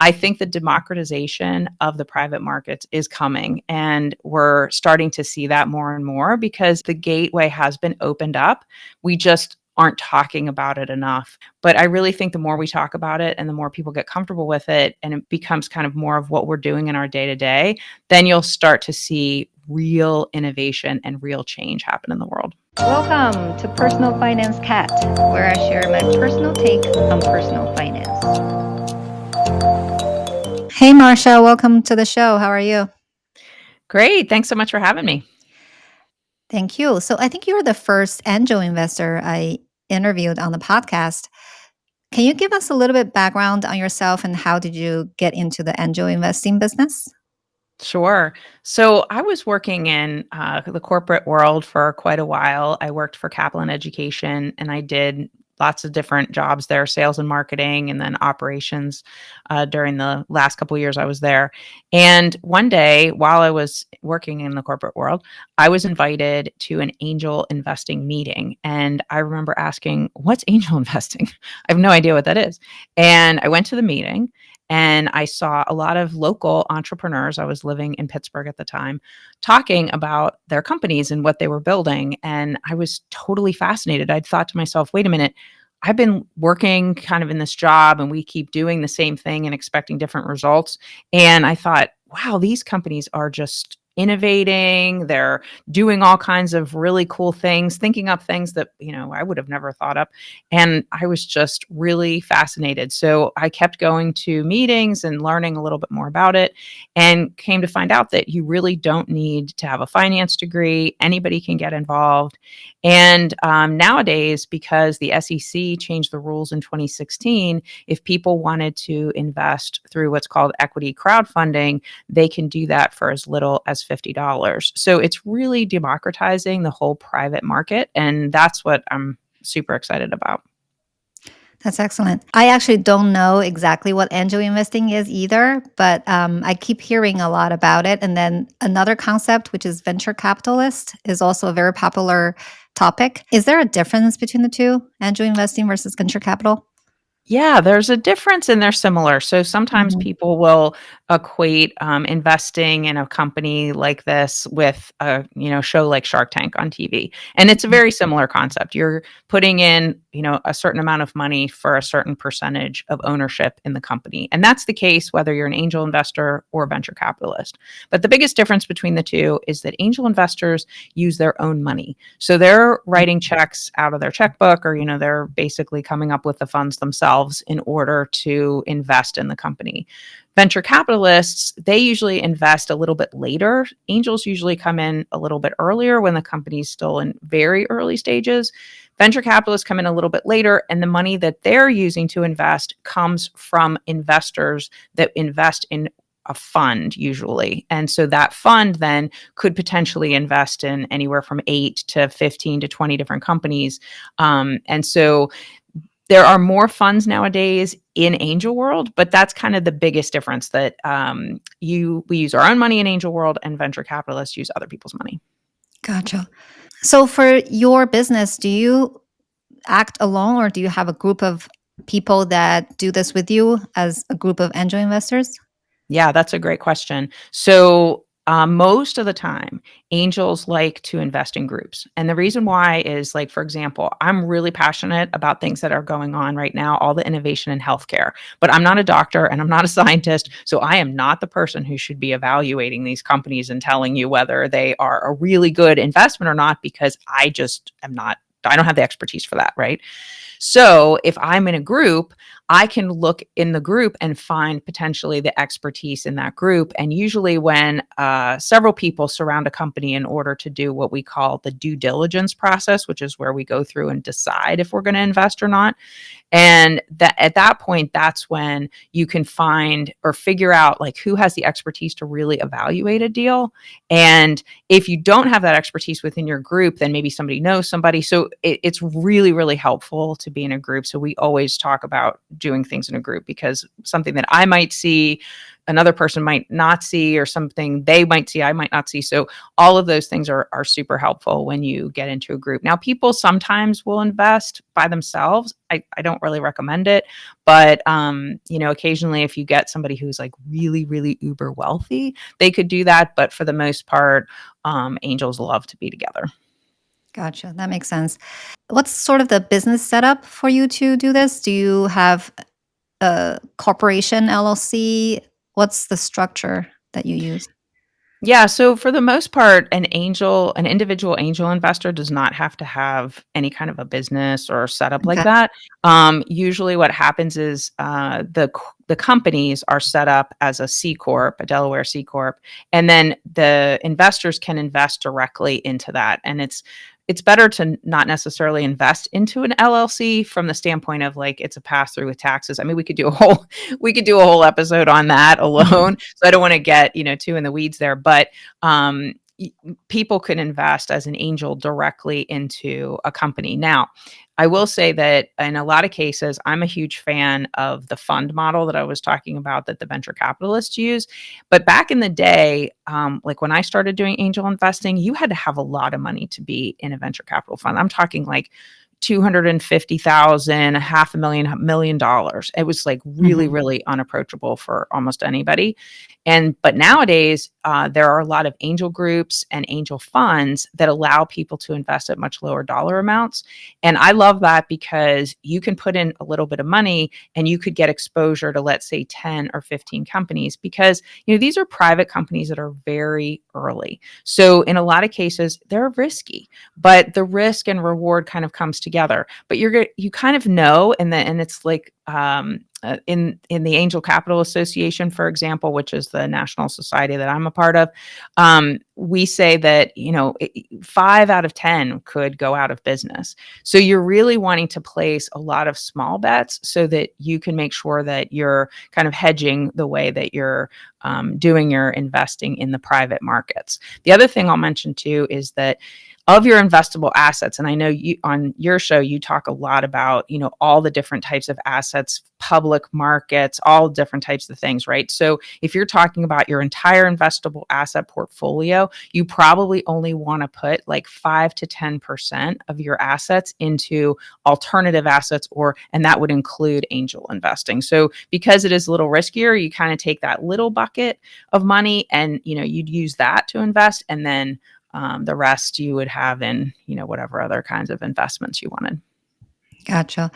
I think the democratization of the private markets is coming, and we're starting to see that more and more because the gateway has been opened up. We just aren't talking about it enough. But I really think the more we talk about it and the more people get comfortable with it and it becomes kind of more of what we're doing in our day to day, then you'll start to see real innovation and real change happen in the world. Welcome to Personal Finance Cat, where I share my personal take on personal finance. Hey, Marcia, welcome to the show. How are you? Great. Thanks so much for having me. Thank you. So I think you're the first angel investor I interviewed on the podcast. Can you give us a little bit background on yourself and how did you get into the angel investing business? Sure. So I was working in the corporate world for quite a while. I worked for Kaplan Education and I did lots of different jobs there, sales and marketing, and then operations during the last couple of years I was there. And one day while I was working in the corporate world, I was invited to an angel investing meeting. And I remember asking, what's angel investing? I have no idea what that is. And I went to the meeting. And I saw a lot of local entrepreneurs. I was living in Pittsburgh at the time, talking about their companies and what they were building. And I was totally fascinated. I'd thought to myself, wait a minute, I've been working kind of in this job and we keep doing the same thing and expecting different results. And I thought, wow, these companies are just innovating. They're doing all kinds of really cool things, thinking up things that, I would have never thought up. And I was just really fascinated. So I kept going to meetings and learning a little bit more about it and came to find out that you really don't need to have a finance degree. Anybody can get involved. And nowadays, because the SEC changed the rules in 2016, if people wanted to invest through what's called equity crowdfunding, they can do that for as little as $50. So it's really democratizing the whole private market. And that's what I'm super excited about. That's excellent. I actually don't know exactly what angel investing is either, but I keep hearing a lot about it. And then another concept, which is venture capitalist, is also a very popular topic. Is there a difference between the two, angel investing versus venture capital? Yeah, there's a difference and they're similar. So sometimes Mhm. people will equate investing in a company like this with a show like Shark Tank on TV, and it's a very similar concept. You're putting in a certain amount of money for a certain percentage of ownership in the company, and that's the case whether you're an angel investor or a venture capitalist. But the biggest difference between the two is that angel investors use their own money, so they're writing checks out of their checkbook, or they're basically coming up with the funds themselves in order to invest in the company. Venture capitalists, they usually invest a little bit later. Angels usually come in a little bit earlier when the company's still in very early stages. Venture capitalists come in a little bit later, and the money that they're using to invest comes from investors that invest in a fund usually. And so that fund then could potentially invest in anywhere from 8 to 15 to 20 different companies. And so there are more funds nowadays in angel world, but that's kind of the biggest difference, that we use our own money in angel world and venture capitalists use other people's money. Gotcha. So for your business, do you act alone or do you have a group of people that do this with you as a group of angel investors? Yeah, that's a great question. So most of the time, angels like to invest in groups. And the reason why is, like, for example, I'm really passionate about things that are going on right now, all the innovation in healthcare, but I'm not a doctor and I'm not a scientist. So I am not the person who should be evaluating these companies and telling you whether they are a really good investment or not, because I just am not. I don't have the expertise for that, right? So if I'm in a group, I can look in the group and find potentially the expertise in that group. And usually when several people surround a company in order to do what we call the due diligence process, which is where we go through and decide if we're going to invest or not. And that at that point, that's when you can find or figure out like who has the expertise to really evaluate a deal. And if you don't have that expertise within your group, then maybe somebody knows somebody. So it's really, really helpful to be in a group. So we always talk about doing things in a group, because something that I might see, another person might not see, or something they might see, I might not see. So all of those things are super helpful when you get into a group. Now, people sometimes will invest by themselves. I don't really recommend it, but occasionally if you get somebody who's like really, really uber wealthy, they could do that. But for the most part, angels love to be together. Gotcha. That makes sense. What's sort of the business setup for you to do this? Do you have a corporation, LLC? What's the structure that you use? Yeah, so for the most part, an individual angel investor does not have to have any kind of a business or setup like Okay. that. Usually, what happens is the companies are set up as a C corp, a Delaware C corp, and then the investors can invest directly into that. And it's better to not necessarily invest into an LLC from the standpoint of like it's a pass through with taxes. I mean, we could do a whole episode on that Mhm. alone. So I don't want to get, too in the weeds there, but people can invest as an angel directly into a company. Now, I will say that in a lot of cases, I'm a huge fan of the fund model that I was talking about that the venture capitalists use. But back in the day, like when I started doing angel investing, you had to have a lot of money to be in a venture capital fund. I'm talking like 250,000, a half a million, $1 million. It was like really, Mhm. really unapproachable for almost anybody. But nowadays, there are a lot of angel groups and angel funds that allow people to invest at much lower dollar amounts. And I love that because you can put in a little bit of money and you could get exposure to, let's say, 10 or 15 companies, because, these are private companies that are very early. So in a lot of cases, they're risky, but the risk and reward kind of comes together. But you kind of know, and it's like in the Angel Capital Association, for example, which is the national society that I'm a part of, we say that 5 out of 10 could go out of business. So you're really wanting to place a lot of small bets so that you can make sure that you're kind of hedging the way that you're doing your investing in the private markets. The other thing I'll mention too is that of your investable assets, and I know you on your show you talk a lot about all the different types of assets, public markets, all different types of things, right? So if you're talking about your entire investable asset portfolio, you probably only want to put like 5 to 10% of your assets into alternative assets, and that would include angel investing. So because it is a little riskier, you kind of take that little bucket of money and you'd use that to invest, and then the rest you would have in, whatever other kinds of investments you wanted. Gotcha.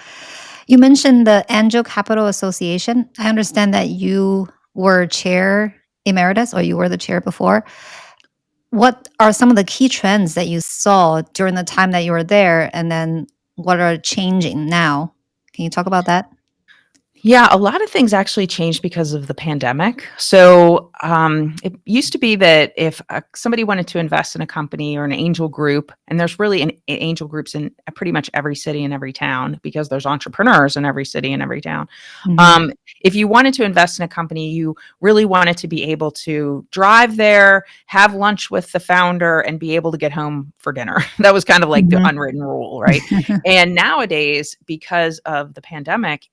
You mentioned the Angel Capital Association. I understand that you were chair emeritus, or you were the chair before. What are some of the key trends that you saw during the time that you were there? And then what are changing now? Can you talk about that? Yeah, a lot of things actually changed because of the pandemic. So it used to be that if somebody wanted to invest in a company or an angel group, and there's really angel groups in pretty much every city and every town because there's entrepreneurs in every city and every town. Mhm. Um, if you wanted to invest in a company, you really wanted to be able to drive there, have lunch with the founder, and be able to get home for dinner. That was kind of like the Mhm. unwritten rule, right? And nowadays, because of the pandemic,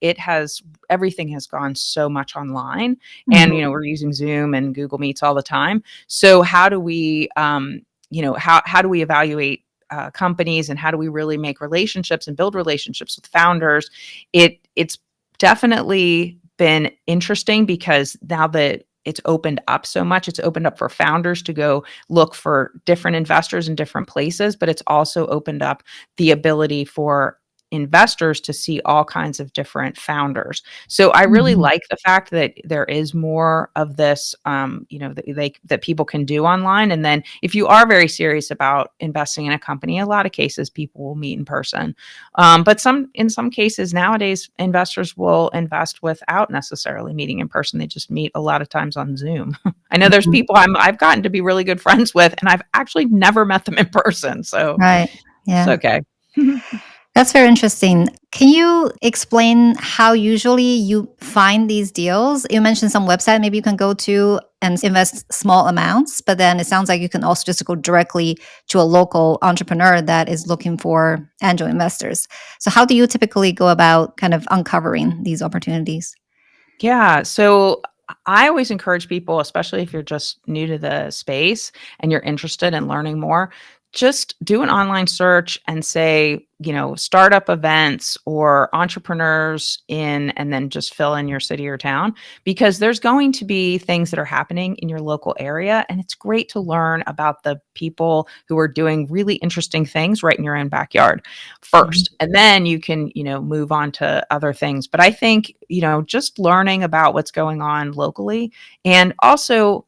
everything has gone so much online, and Mhm. we're using Zoom and Google Meets all the time. So how do we how do we evaluate companies, and how do we really make relationships and build relationships with founders? It's definitely been interesting because now that it's opened up so much, it's opened up for founders to go look for different investors in different places, but it's also opened up the ability for investors to see all kinds of different founders. So I really Mhm. like the fact that there is more of this, that people can do online. And then if you are very serious about investing in a company, a lot of cases people will meet in person. But in some cases nowadays, investors will invest without necessarily meeting in person. They just meet a lot of times on Zoom. I know there's Mhm. people I've gotten to be really good friends with, and I've actually never met them in person. So Right. it's Yeah. okay. That's very interesting. Can you explain how usually you find these deals? You mentioned some website maybe you can go to and invest small amounts, but then it sounds like you can also just go directly to a local entrepreneur that is looking for angel investors. So how do you typically go about kind of uncovering these opportunities? Yeah. So I always encourage people, especially if you're just new to the space and you're interested in learning more, just do an online search and say, startup events or entrepreneurs in, and then just fill in your city or town, because there's going to be things that are happening in your local area. And it's great to learn about the people who are doing really interesting things right in your own backyard Mhm. first, and then you can move on to other things. But I think just learning about what's going on locally, and also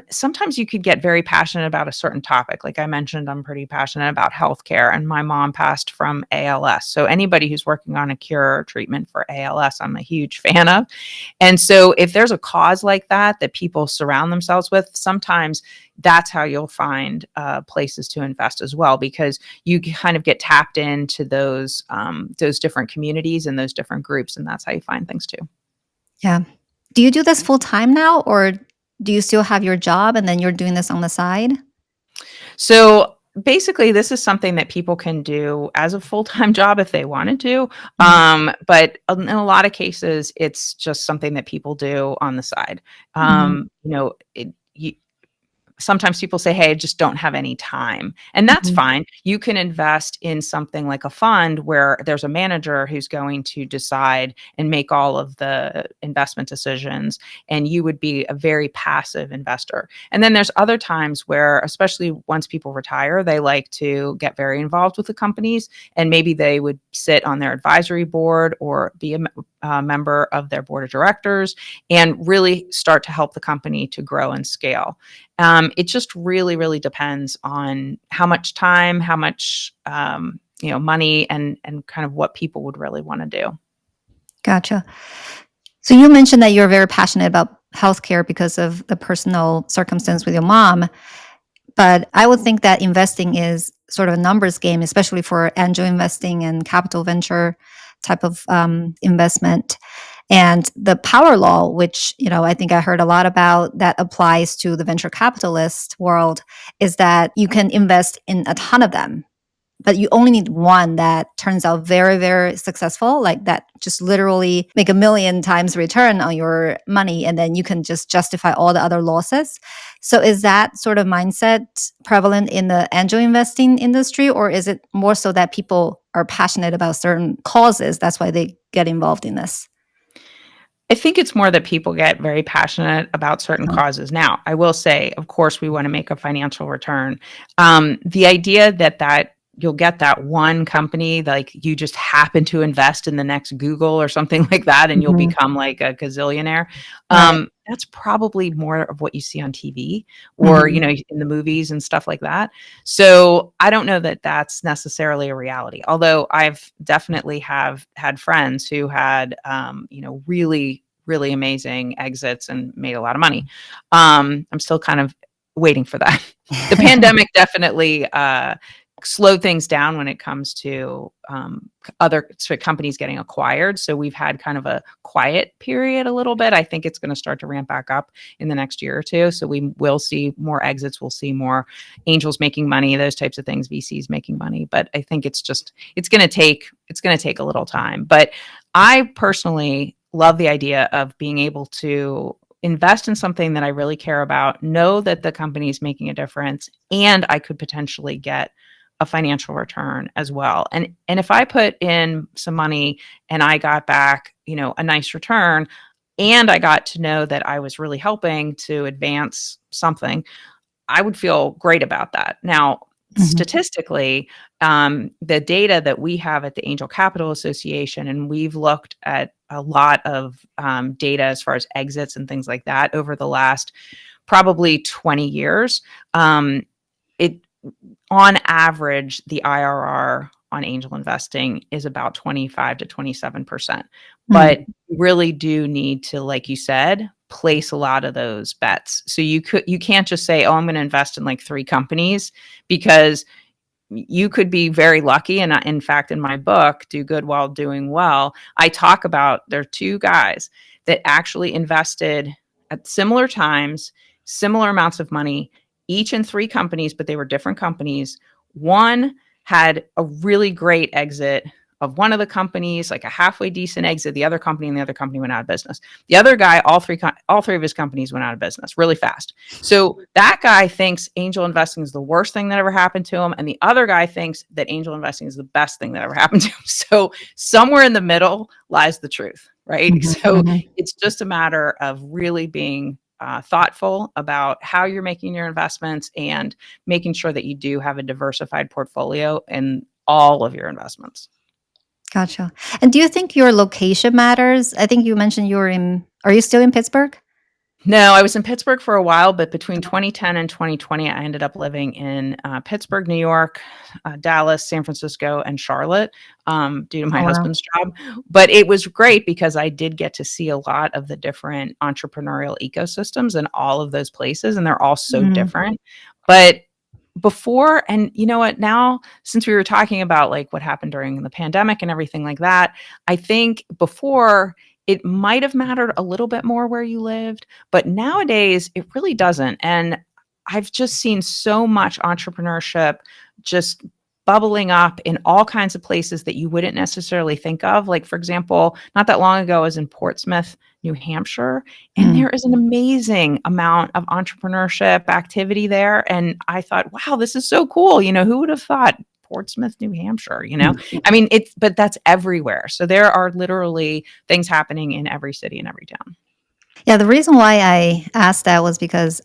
sometimes you could get very passionate about a certain topic. Like I mentioned, I'm pretty passionate about healthcare, and my mom passed from ALS. So anybody who's working on a cure or treatment for ALS, I'm a huge fan of. And so if there's a cause like that that people surround themselves with, sometimes that's how you'll find places to invest as well, because you kind of get tapped into those different communities and those different groups, and that's how you find things too. Yeah. Do you do this full time now, or do you still have your job and then you're doing this on the side? So basically, this is something that people can do as a full-time job if they wanted to. Mhm. But in a lot of cases, it's just something that people do on the side. Mhm. Sometimes people say, "Hey, I just don't have any time." And that's Mhm. fine. You can invest in something like a fund where there's a manager who's going to decide and make all of the investment decisions, and you would be a very passive investor. And then there's other times where, especially once people retire, they like to get very involved with the companies, and maybe they would sit on their advisory board or be a member of their board of directors and really start to help the company to grow and scale. It just really, really depends on how much time, how much money, and kind of what people would really want to do. Gotcha. So you mentioned that you're very passionate about healthcare because of the personal circumstance with your mom, but I would think that investing is sort of a numbers game, especially for angel investing and capital venture type of investment. And the power law, which I think I heard a lot about, that applies to the venture capitalist world, is that you can invest in a ton of them, but you only need one that turns out very, very successful, like that just literally make a million times return on your money, and then you can just justify all the other losses. So is that sort of mindset prevalent in the angel investing industry, or is it more so that people are passionate about certain causes, that's why they get involved in this? I think it's more that people get very passionate about certain Uh-huh. causes. Now, I will say, of course, we want to make a financial return. The idea that you'll get that one company, like you just happen to invest in the next Google or something like that, and you'll Mhm. become like a gazillionaire. Right. That's probably more of what you see on TV or Mhm. in the movies and stuff like that. So I don't know that that's necessarily a reality. Although I've definitely have had friends who had really really amazing exits and made a lot of money. I'm still kind of waiting for that. The pandemic definitely slowed things down when it comes to other companies getting acquired. So we've had kind of a quiet period a little bit. I think it's going to start to ramp back up in the next year or two. So we will see more exits. We'll see more angels making money, those types of things, VCs making money. But I think it's going to take a little time. But I personally love the idea of being able to invest in something that I really care about, know that the company is making a difference, and I could potentially get a financial return as well. And if I put in some money and I got back, a nice return, and I got to know that I was really helping to advance something, I would feel great about that. Now, Mhm. statistically, the data that we have at the Angel Capital Association, and we've looked at a lot of data as far as exits and things like that over the last probably 20 years. It On average, the IRR on angel investing is about 25 to 27%. But Mm. you really do need to, like you said, place a lot of those bets. So you can't just say, "Oh, I'm going to invest in like 3 companies," because you could be very lucky. And in fact, in my book, Do Good While Doing Well, I talk about there are two guys that actually invested at similar times, similar amounts of money, each in three companies, but they were different companies. One had a really great exit of one of the companies, like a halfway decent exit. The other company and the other company went out of business. The other guy, all three of his companies went out of business really fast. So that guy thinks angel investing is the worst thing that ever happened to him, and the other guy thinks that angel investing is the best thing that ever happened to him. So somewhere in the middle lies the truth, right? Mhm, So mhm. it's just a matter of really being thoughtful about how you're making your investments and making sure that you do have a diversified portfolio in all of your investments. Gotcha. And do you think your location matters? I think you mentioned are you still in Pittsburgh? No, I was in Pittsburgh for a while, but between 2010 and 2020, I ended up living in Pittsburgh, New York, Dallas, San Francisco, and Charlotte due to my Oh, wow. husband's job. But it was great because I did get to see a lot of the different entrepreneurial ecosystems in all of those places, and they're all so Mhm. different. But before, and you know what, now, since we were talking about like what happened during the pandemic and everything like that, I think before it might have mattered a little bit more where you lived, but nowadays it really doesn't. And I've just seen so much entrepreneurship just bubbling up in all kinds of places that you wouldn't necessarily think of. Like, for example, not that long ago, I was in Portsmouth, New Hampshire, and Mm. there is an amazing amount of entrepreneurship activity there. And I thought, wow, this is so cool. Who would have thought Portsmouth, New Hampshire? I mean, but that's everywhere. So there are literally things happening in every city and every town. Yeah, the reason why I asked that was because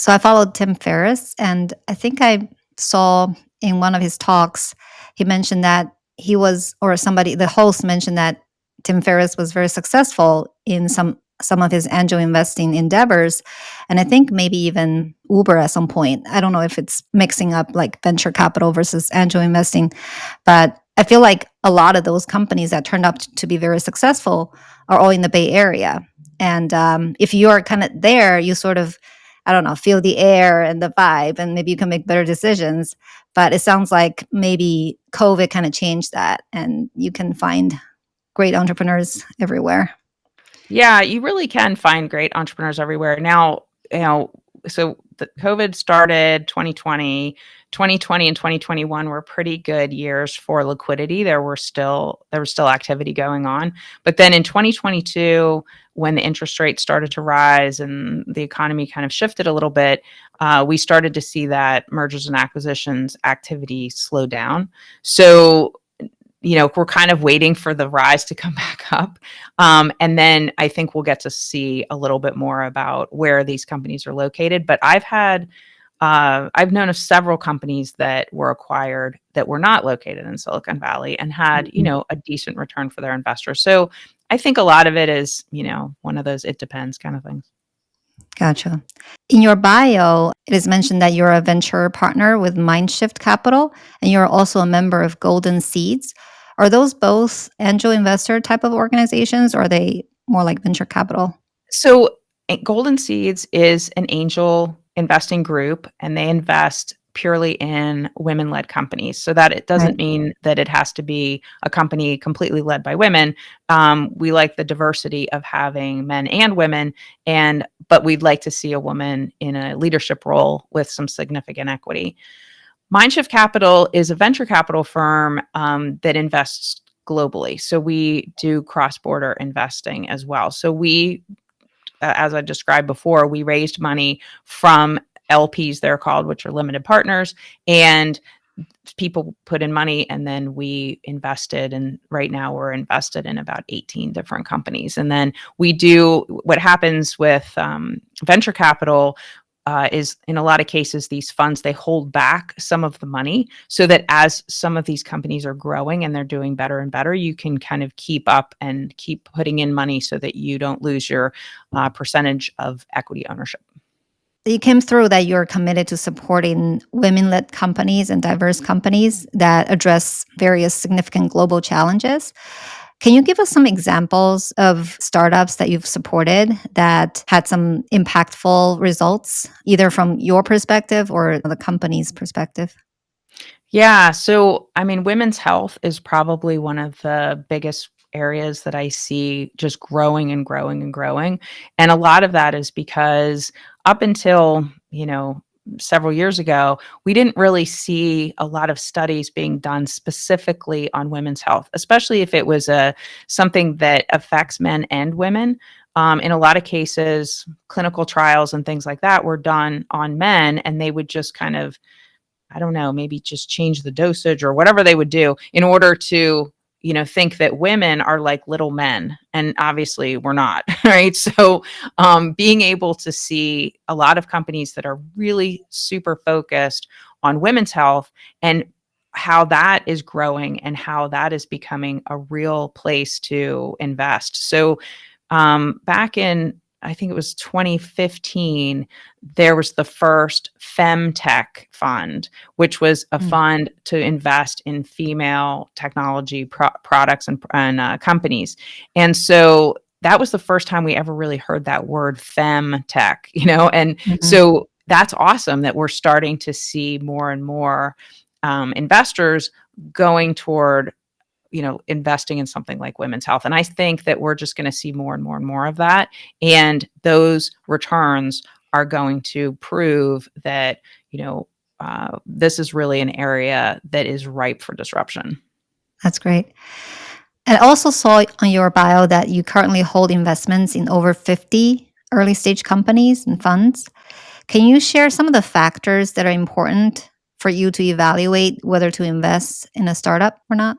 I followed Tim Ferriss, and I think I saw in one of his talks, he mentioned that the host mentioned that Tim Ferriss was very successful in some of his angel investing endeavors. And I think maybe even Uber at some point. I don't know if it's mixing up like venture capital versus angel investing, but I feel like a lot of those companies that turned out to be very successful are all in the Bay Area. And if you're kind of there, you sort of, I don't know, feel the air and the vibe, and maybe you can make better decisions. But it sounds like maybe COVID kind of changed that, and you can find great entrepreneurs everywhere. Yeah, you really can find great entrepreneurs everywhere. Now, so the COVID started 2020. 2020 and 2021 were pretty good years for liquidity. There was still activity going on. But then in 2022, when the interest rates started to rise and the economy kind of shifted a little bit, we started to see that mergers and acquisitions activity slow down. So we're kind of waiting for the rise to come back up. And then I think we'll get to see a little bit more about where these companies are located. But I've known of several companies that were acquired that were not located in Silicon Valley and had, Mhm. a decent return for their investors. So I think a lot of it is, one of those it depends kind of things. Gotcha. In your bio, it is mentioned that you're a venture partner with Mindshift Capital, and you're also a member of Golden Seeds. Are those both angel investor type of organizations, or are they more like venture capital? So, Golden Seeds is an angel investing group, and they invest purely in women-led companies. So that it doesn't Right. mean that it has to be a company completely led by women. We like the diversity of having men and women, but we'd like to see a woman in a leadership role with some significant equity. Mindshift Capital is a venture capital firm that invests globally. So we do cross-border investing as well. So as I described before, we raised money from LPs, they're called, which are limited partners, and people put in money, and then we invested. And right now, we're invested in about 18 different companies. And then we do what happens with venture capital. Is in a lot of cases, these funds, they hold back some of the money so that as some of these companies are growing and they're doing better and better, you can kind of keep up and keep putting in money so that you don't lose your percentage of equity ownership. You came through that you're committed to supporting women led companies and diverse companies that address various significant global challenges. Can you give us some examples of startups that you've supported that had some impactful results, either from your perspective or the company's perspective? Yeah. So, I mean, women's health is probably one of the biggest areas that I see just growing and growing and growing. And a lot of that is because up until, several years ago, we didn't really see a lot of studies being done specifically on women's health, especially if it was something that affects men and women. In a lot of cases, clinical trials and things like that were done on men, and they would just kind of, I don't know, maybe just change the dosage or whatever they would do in order to, think that women are like little men. And obviously we're not, right? So, being able to see a lot of companies that are really super focused on women's health and how that is growing and how that is becoming a real place to invest. So, back in, I think it was 2015, there was the first femtech fund, which was a Mm. fund to invest in female technology products and companies. And so that was the first time we ever really heard that word femtech, and Mhm. so that's awesome that we're starting to see more and more investors going toward, investing in something like women's health. And I think that we're just going to see more and more and more of that. And those returns are going to prove that, this is really an area that is ripe for disruption. That's great. And I also saw on your bio that you currently hold investments in over 50 early stage companies and funds. Can you share some of the factors that are important for you to evaluate whether to invest in a startup or not?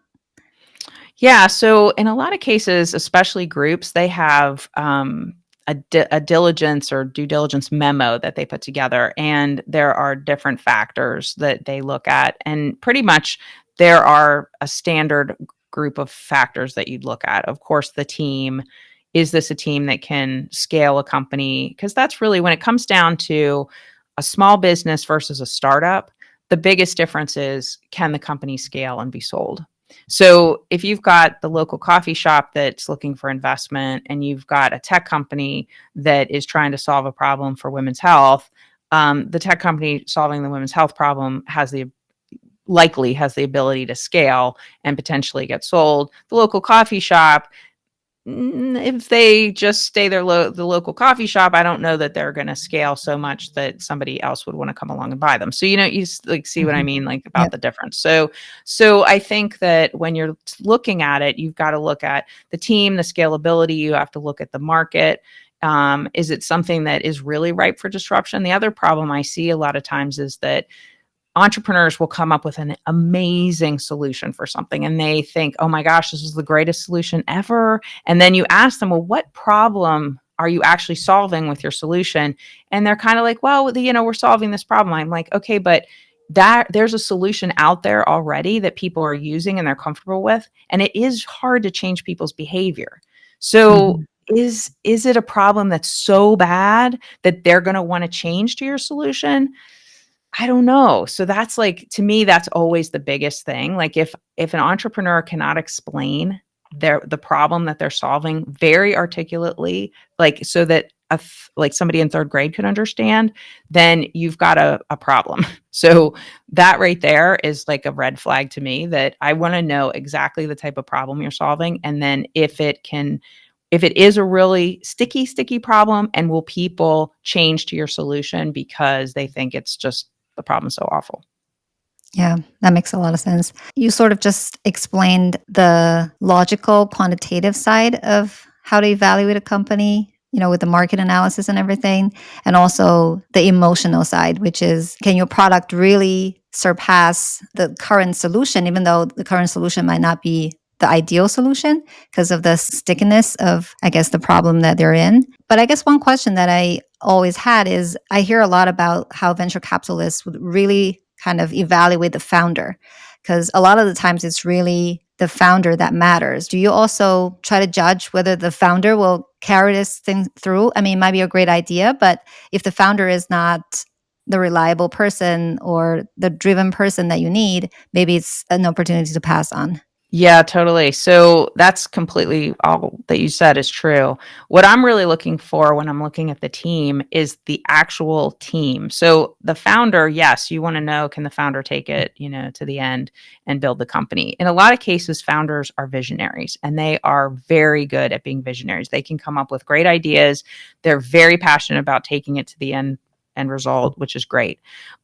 Yeah. So in a lot of cases, especially groups, they have a diligence or due diligence memo that they put together. And there are different factors that they look at. And pretty much there are a standard group of factors that you'd look at. Of course, the team. Is this a team that can scale a company? Because that's really when it comes down to a small business versus a startup, the biggest difference is, can the company scale and be sold? So if you've got the local coffee shop that's looking for investment and you've got a tech company that is trying to solve a problem for women's health, the tech company solving the women's health problem has the ability to scale and potentially get sold. The local coffee shop, if they just stay the local coffee shop, I don't know that they're going to scale so much that somebody else would want to come along and buy them. So like see what I Mhm. mean, like about Yep. the difference. So I think that when you're looking at it, you've got to look at the team, the scalability. You have to look at the market. Is it something that is really ripe for disruption? The other problem I see a lot of times is that entrepreneurs will come up with an amazing solution for something and they think, oh my gosh, this is the greatest solution ever. And then you ask them, well, what problem are you actually solving with your solution? And they're kind of like, well, we're solving this problem. I'm like, okay, but there's a solution out there already that people are using and they're comfortable with. And it is hard to change people's behavior. So Mhm. is it a problem that's so bad that they're going to want to change to your solution? I don't know. So that's like, to me, that's always the biggest thing. Like if an entrepreneur cannot explain the problem that they're solving very articulately, like so that like somebody in third grade could understand, then you've got a problem. So that right there is like a red flag to me that I want to know exactly the type of problem you're solving. And then if it is a really sticky problem, and will people change to your solution because they think it's just the problem's so awful. Yeah, that makes a lot of sense. You sort of just explained the logical, quantitative side of how to evaluate a company, with the market analysis and everything, and also the emotional side, which is can your product really surpass the current solution, even though the current solution might not be the ideal solution because of the stickiness of, I guess, the problem that they're in. But I guess one question that I always had is I hear a lot about how venture capitalists would really kind of evaluate the founder because a lot of the times it's really the founder that matters. Do you also try to judge whether the founder will carry this thing through? I mean, it might be a great idea, but if the founder is not the reliable person or the driven person that you need, maybe it's an opportunity to pass on. Yeah, totally. So that's completely all that you said is true. What I'm really looking for when I'm looking at the team is the actual team. So the founder, yes, you want to know, can the founder take it, to the end and build the company? In a lot of cases, founders are visionaries and they are very good at being visionaries. They can come up with great ideas. They're very passionate about taking it to the end result, which is great.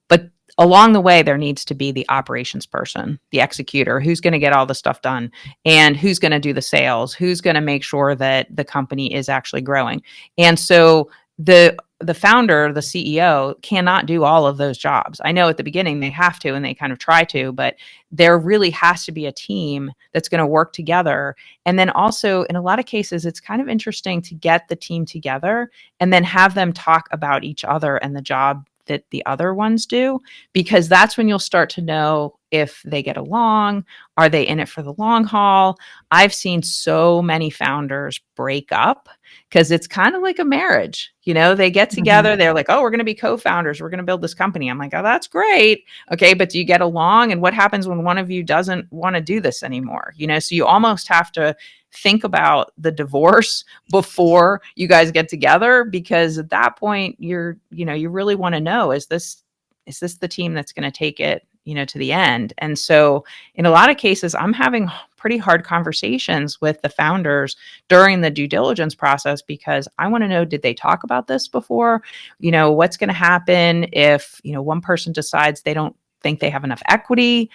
But along the way, there needs to be the operations person, the executor, who's going to get all the stuff done and who's going to do the sales, who's going to make sure that the company is actually growing. And so the founder, the CEO, cannot do all of those jobs. I know at the beginning they have to and they kind of try to, but there really has to be a team that's going to work together. And then also, in a lot of cases, it's kind of interesting to get the team together and then have them talk about each other and the job that the other ones do, because that's when you'll start to know if they get along. Are they in it for the long haul? I've seen so many founders break up because it's kind of like a marriage. They get Mhm. together, they're like, oh, we're going to be co-founders, we're going to build this company. I'm like, oh, that's great. Okay, but do you get along? And what happens when one of you doesn't want to do this anymore? So you almost have to think about the divorce before you guys get together, because at that point you really want to know, is this the team that's going to take it to the end? And so in a lot of cases, I'm having pretty hard conversations with the founders during the due diligence process, because I want to know, did they talk about this before? What's going to happen if one person decides they don't think they have enough equity?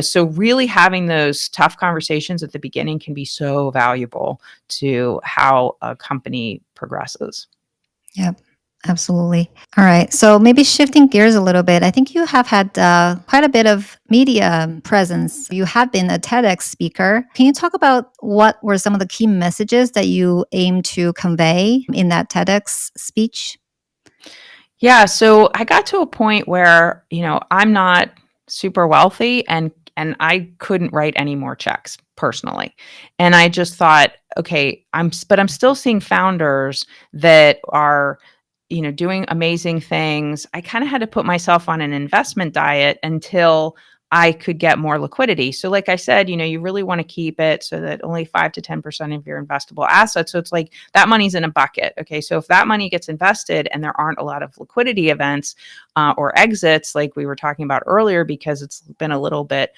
So really having those tough conversations at the beginning can be so valuable to how a company progresses. Yep, absolutely. All right. So maybe shifting gears a little bit, I think you have had quite a bit of media presence. You have been a TEDx speaker. Can you talk about what were some of the key messages that you aim to convey in that TEDx speech? Yeah, so I got to a point where, I'm not super wealthy, and I couldn't write any more checks personally. And I just thought, okay, I'm still seeing founders that are, doing amazing things. I kind of had to put myself on an investment diet until I could get more liquidity. So like I said, you really want to keep it so that only 5 to 10% of your investable assets. So it's like that money's in a bucket. Okay. So if that money gets invested and there aren't a lot of liquidity events or exits, like we were talking about earlier, because it's been a little bit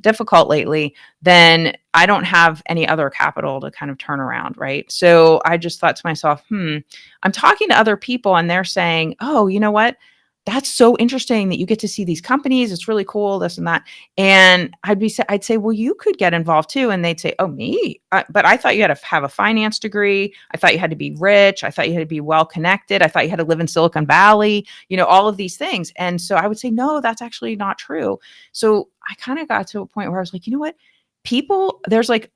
difficult lately, then I don't have any other capital to kind of turn around. Right. So I just thought to myself, I'm talking to other people and they're saying, oh, you know what? That's so interesting that you get to see these companies. It's really cool, this and that. And I'd say, well, you could get involved too. And they'd say, oh, me? But I thought you had to have a finance degree. I thought you had to be rich. I thought you had to be well connected. I thought you had to live in Silicon Valley, all of these things. And so I would say, no, that's actually not true. So I kind of got to a point where I was like, you know what? We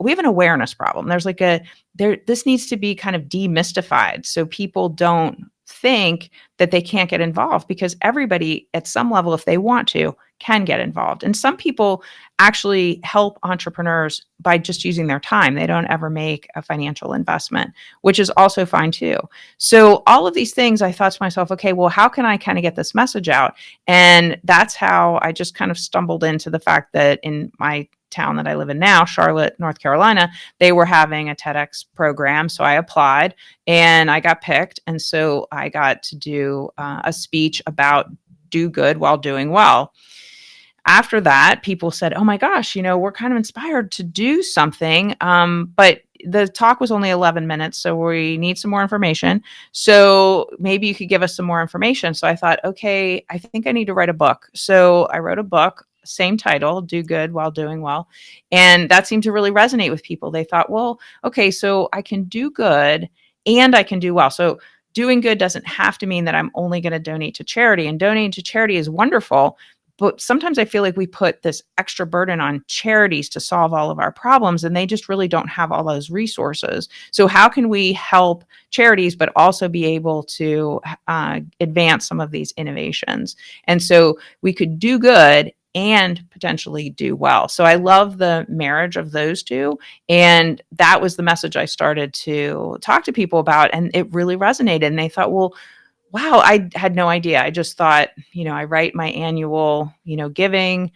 have an awareness problem. This needs to be kind of demystified so people don't think that they can't get involved, because everybody at some level, if they want to, can get involved. And some people actually help entrepreneurs by just using their time. They don't ever make a financial investment, which is also fine too. So all of these things, I thought to myself, okay, well, how can I kind of get this message out? And that's how I just kind of stumbled into the fact that in my town that I live in now, Charlotte, North Carolina, they were having a TEDx program. So I applied and I got picked. And so I got to do a speech about do good while doing well. After that, people said, oh my gosh, we're kind of inspired to do something. But the talk was only 11 minutes, so we need some more information. So maybe you could give us some more information. So I thought, okay, I think I need to write a book. So I wrote a book, same title, Do Good While Doing Well. And that seemed to really resonate with people. They thought, well, okay, so I can do good and I can do well. So doing good doesn't have to mean that I'm only going to donate to charity. And donating to charity is wonderful, but sometimes I feel like we put this extra burden on charities to solve all of our problems, and they just really don't have all those resources. So, how can we help charities, but also be able to advance some of these innovations? And so, we could do good and potentially do well. So, I love the marriage of those two. And that was the message I started to talk to people about. And it really resonated. And they thought, well, wow, I had no idea. I just thought, I write my annual, giving.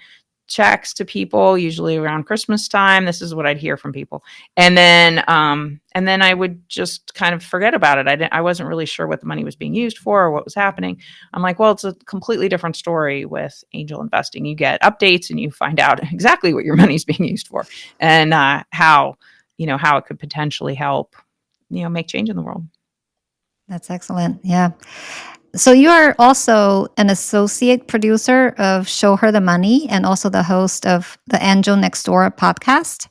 checks to people, usually around Christmas time. This is what I'd hear from people. And then I would just kind of forget about it. I wasn't really sure what the money was being used for or what was happening. I'm like, well, it's a completely different story with angel investing. You get updates and you find out exactly what your money's being used for, and how, how it could potentially help, make change in the world. That's excellent. Yeah. So you are also an associate producer of Show Her the Money and also the host of the Angel Next Door podcast.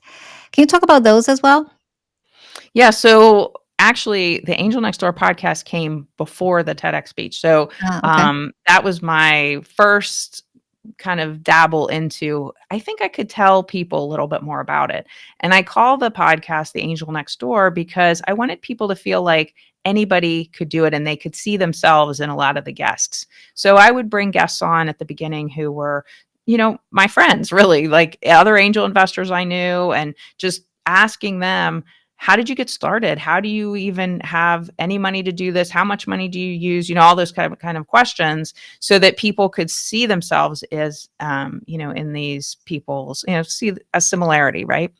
Can you talk about those as well? Yeah. So actually, the Angel Next Door podcast came before the TEDx speech. So Ah, okay. that was my first kind of dabble into. I think I could tell people a little bit more about it. And I call the podcast The Angel Next Door because I wanted people to feel like anybody could do it and they could see themselves in a lot of the guests. So I would bring guests on at the beginning who were, my friends, really, like other angel investors I knew, and just asking them, how did you get started? How do you even have any money to do this? How much money do you use? All those kind of questions, so that people could see themselves as, in these people's, see a similarity, right?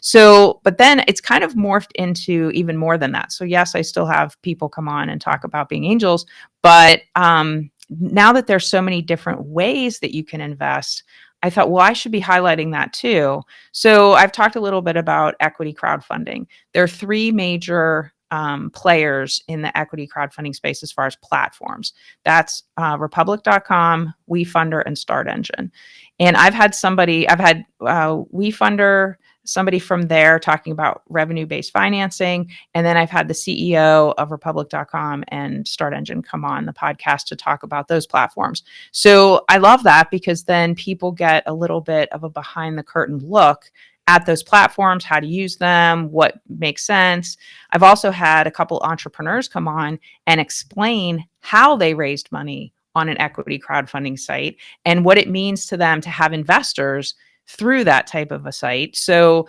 So, but then it's kind of morphed into even more than that. So, yes, I still have people come on and talk about being angels, but now that there's so many different ways that you can invest, I thought, well, I should be highlighting that too. So, I've talked a little bit about equity crowdfunding. There are three major players in the equity crowdfunding space as far as platforms. That's Republic.com, WeFunder, and Start Engine. And I've had WeFunder, somebody from there talking about revenue-based financing. And then I've had the CEO of Republic.com and Start Engine come on the podcast to talk about those platforms. So I love that, because then people get a little bit of a behind the curtain look at those platforms, how to use them, what makes sense. I've also had a couple entrepreneurs come on and explain how they raised money on an equity crowdfunding site and what it means to them to have investors through that type of a site. So,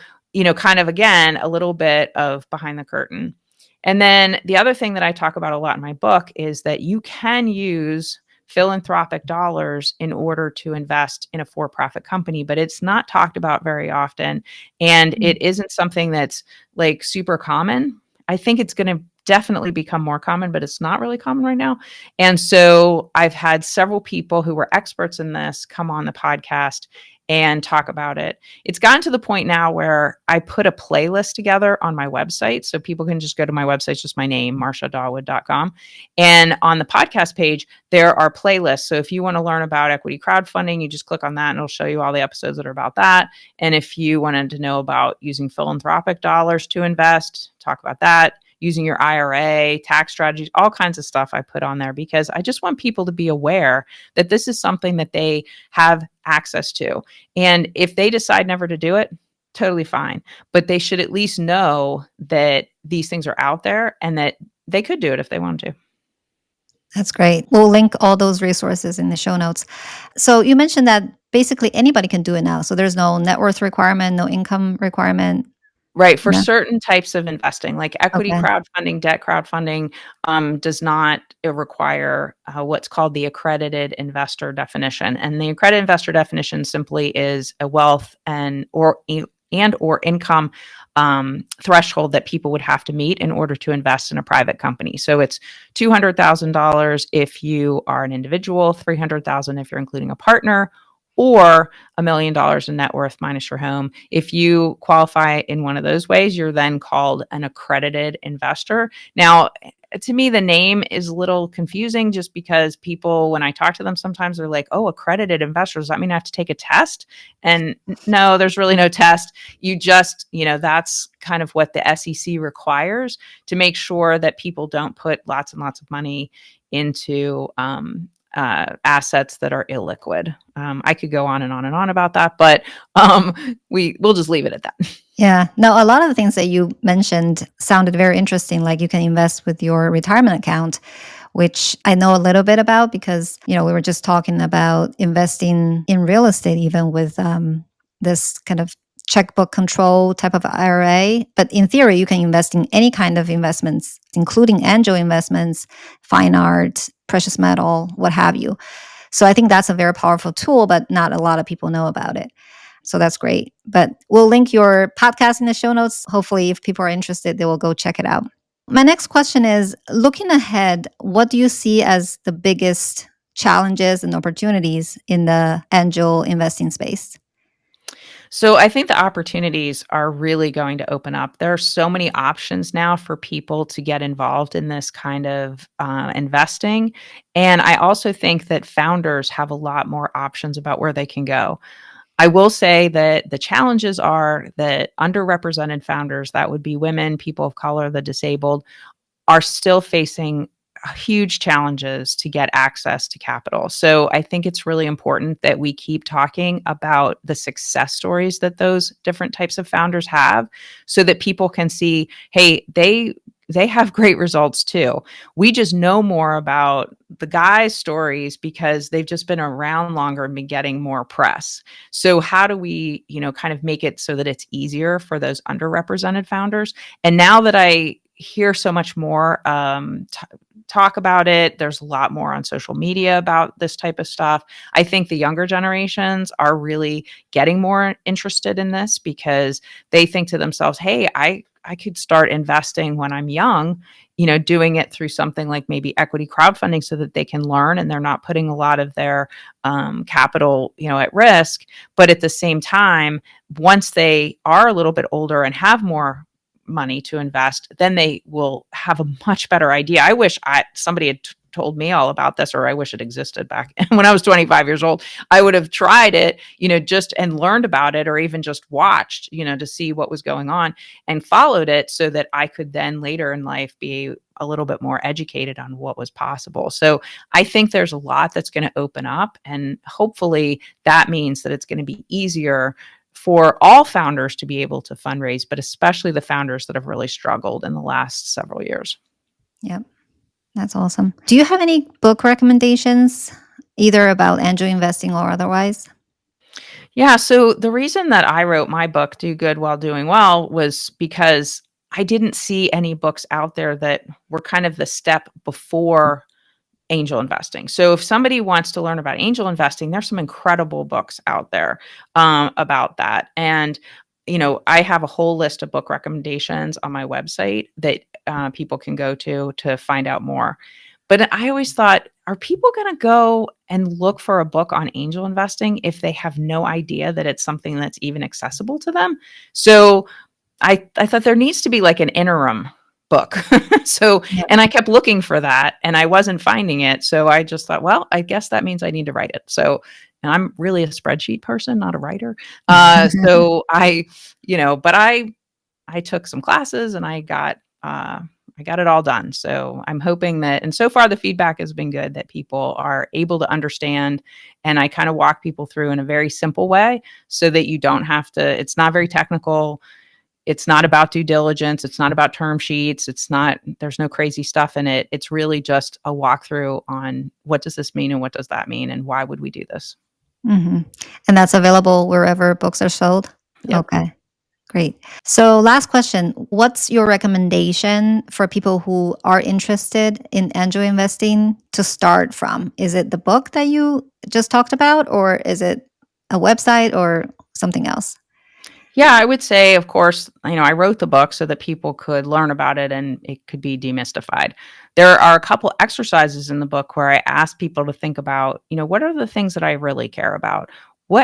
kind of again, a little bit of behind the curtain. And then the other thing that I talk about a lot in my book is that you can use philanthropic dollars in order to invest in a for-profit company, but it's not talked about very often. And Mm. it isn't something that's like super common. I think it's going to definitely become more common, but it's not really common right now. And so I've had several people who were experts in this come on the podcast and talk about it. It's gotten to the point now where I put a playlist together on my website. So people can just go to my website, it's just my name, marciadawood.com. And on the podcast page, there are playlists. So if you want to learn about equity crowdfunding, you just click on that and it'll show you all the episodes that are about that. And if you wanted to know about using philanthropic dollars to invest, talk about that. Using your IRA, tax strategies, all kinds of stuff I put on there, because I just want people to be aware that this is something that they have access to. And if they decide never to do it, totally fine. But they should at least know that these things are out there and that they could do it if they wanted to. That's great. We'll link all those resources in the show notes. So you mentioned that basically anybody can do it now. So there's no net worth requirement, no income requirement. Right, for No. certain types of investing, like equity Okay. crowdfunding, debt crowdfunding, does not require what's called the accredited investor definition. And the accredited investor definition simply is a wealth or income threshold that people would have to meet in order to invest in a private company. So it's $200,000 if you are an individual, $300,000 if you're including a partner, or $1 million in net worth minus your home. If you qualify in one of those ways, you're then called an accredited investor. Now, to me, the name is a little confusing, just because people, when I talk to them, sometimes they're like, oh, accredited investors, does that mean I have to take a test? And no, there's really no test. You just, that's kind of what the SEC requires to make sure that people don't put lots and lots of money into assets that are illiquid. I could go on and on and on about that, but we'll just leave it at that. Yeah. No, a lot of the things that you mentioned sounded very interesting. Like you can invest with your retirement account, which I know a little bit about because, we were just talking about investing in real estate, even with this kind of checkbook control type of IRA. But in theory, you can invest in any kind of investments, including angel investments, fine art, precious metal, what have you. So I think that's a very powerful tool, but not a lot of people know about it. So that's great. But we'll link your podcast in the show notes. Hopefully, if people are interested, they will go check it out. My next question is, looking ahead, what do you see as the biggest challenges and opportunities in the angel investing space? So I think the opportunities are really going to open up. There are so many options now for people to get involved in this kind of investing. And I also think that founders have a lot more options about where they can go. I will say that the challenges are that underrepresented founders, that would be women, people of color, the disabled, are still facing huge challenges to get access to capital. So I think it's really important that we keep talking about the success stories that those different types of founders have so that people can see, hey, they have great results too. We just know more about the guys' stories because they've just been around longer and been getting more press. So how do we, kind of make it so that it's easier for those underrepresented founders? And now that I hear so much more talk about it, there's a lot more on social media about this type of stuff. I think the younger generations are really getting more interested in this because they think to themselves, hey, I could start investing when I'm young, doing it through something like maybe equity crowdfunding so that they can learn and they're not putting a lot of their capital, at risk. But at the same time, once they are a little bit older and have more money to invest, then they will have a much better idea. I wish somebody had told me all about this, or I wish it existed back when I was 25 years old. I would have tried it, just and learned about it, or even just watched, to see what was going on and followed it so that I could then later in life be a little bit more educated on what was possible. So I think there's a lot that's going to open up, and hopefully that means that it's going to be easier for all founders to be able to fundraise, but especially the founders that have really struggled in the last several years. Yep, that's awesome. Do you have any book recommendations, either about angel investing or otherwise? Yeah. So the reason that I wrote my book, Do Good While Doing Well, was because I didn't see any books out there that were kind of the step before angel investing. So if somebody wants to learn about angel investing, there's some incredible books out there about that. And I have a whole list of book recommendations on my website that people can go to find out more. But I always thought, are people going to go and look for a book on angel investing if they have no idea that it's something that's even accessible to them? So I thought there needs to be like an interim book. So, Yep. and I kept looking for that and I wasn't finding it. So I just thought, well, I guess that means I need to write it. So, and I'm really a spreadsheet person, not a writer. So but I took some classes and I got it all done. So I'm hoping that, and so far the feedback has been good, that people are able to understand. And I kind of walk people through in a very simple way so that you don't have to, it's not very technical. It's not about due diligence. It's not about term sheets. There's no crazy stuff in it. It's really just a walkthrough on what does this mean and what does that mean and why would we do this? Mhm. And that's available wherever books are sold? Yep. Okay, great. So last question, what's your recommendation for people who are interested in angel investing to start from? Is it the book that you just talked about, or is it a website or something else? Yeah, I would say, of course, I wrote the book so that people could learn about it and it could be demystified. There are a couple exercises in the book where I ask people to think about, what are the things that I really care about?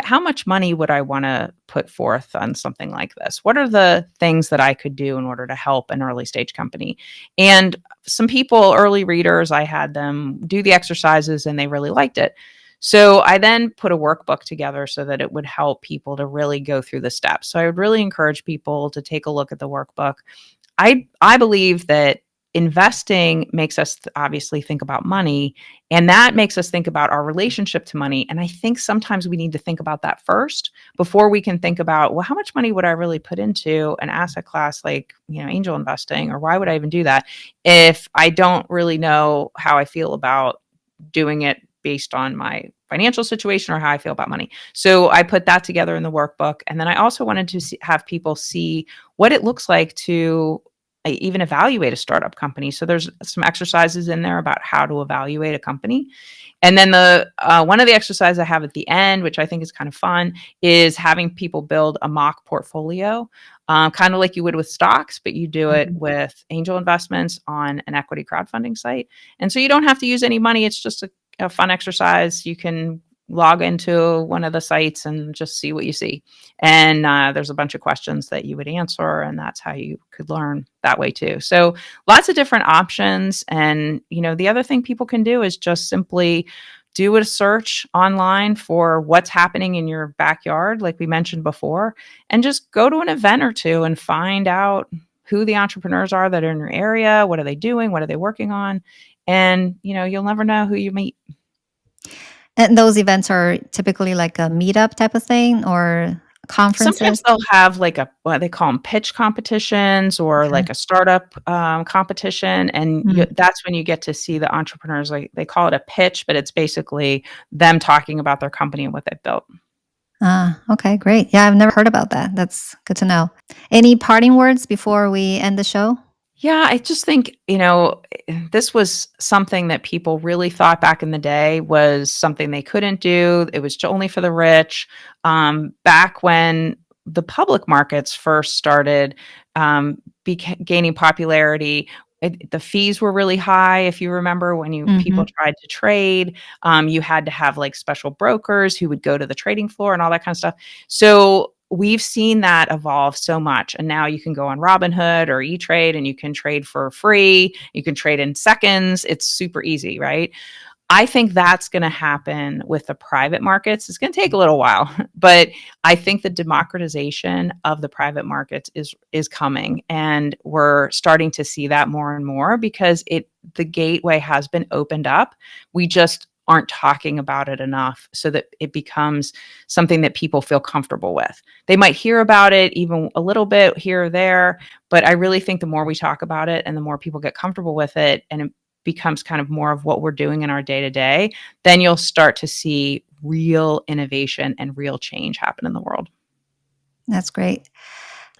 How much money would I want to put forth on something like this? What are the things that I could do in order to help an early stage company? And some people, early readers, I had them do the exercises and they really liked it. So I then put a workbook together so that it would help people to really go through the steps. So I would really encourage people to take a look at the workbook. I believe that investing makes us obviously think about money, and that makes us think about our relationship to money. And I think sometimes we need to think about that first before we can think about, well, how much money would I really put into an asset class like, angel investing, or why would I even do that if I don't really know how I feel about doing it based on my financial situation or how I feel about money. So I put that together in the workbook. And then I also wanted to have people see what it looks like to even evaluate a startup company. So there's some exercises in there about how to evaluate a company. And then the one of the exercises I have at the end, which I think is kind of fun, is having people build a mock portfolio, kind of like you would with stocks, but you do it Mhm. with angel investments on an equity crowdfunding site. And so you don't have to use any money. It's just a fun exercise. You can log into one of the sites and just see what you see. And there's a bunch of questions that you would answer, and that's how you could learn that way too. So lots of different options. And, the other thing people can do is just simply do a search online for what's happening in your backyard, like we mentioned before, and just go to an event or two and find out who the entrepreneurs are that are in your area. What are they doing? What are they working on? And, you'll never know who you meet. And those events are typically like a meetup type of thing or Sometimes conferences? they'll have like what they call them pitch competitions or Okay. like a startup competition. And Mm. that's when you get to see the entrepreneurs. Like they call it a pitch, but it's basically them talking about their company and what they've built. Ah, okay, great. Yeah, I've never heard about that. That's good to know. Any parting words before we end the show? Yeah, I just think, this was something that people really thought back in the day was something they couldn't do. It was only for the rich. Back when the public markets first started gaining popularity, the fees were really high. If you remember when people Mhm. tried to trade, you had to have like special brokers who would go to the trading floor and all that kind of stuff. So we've seen that evolve so much. And now you can go on Robinhood or E-Trade and you can trade for free. You can trade in seconds. It's super easy, right? I think that's going to happen with the private markets. It's going to take a little while, but I think the democratization of the private markets is coming, and we're starting to see that more and more because the gateway has been opened up. We just aren't talking about it enough so that it becomes something that people feel comfortable with. They might hear about it even a little bit here or there, but I really think the more we talk about it and the more people get comfortable with it and it becomes kind of more of what we're doing in our day to day, then you'll start to see real innovation and real change happen in the world. That's great.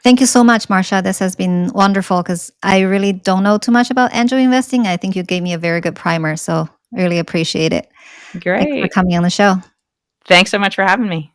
Thank you so much, Marcia. This has been wonderful because I really don't know too much about angel investing. I think you gave me a very good primer, so really appreciate it. Thanks for Great. coming on the show. Thanks so much for having me.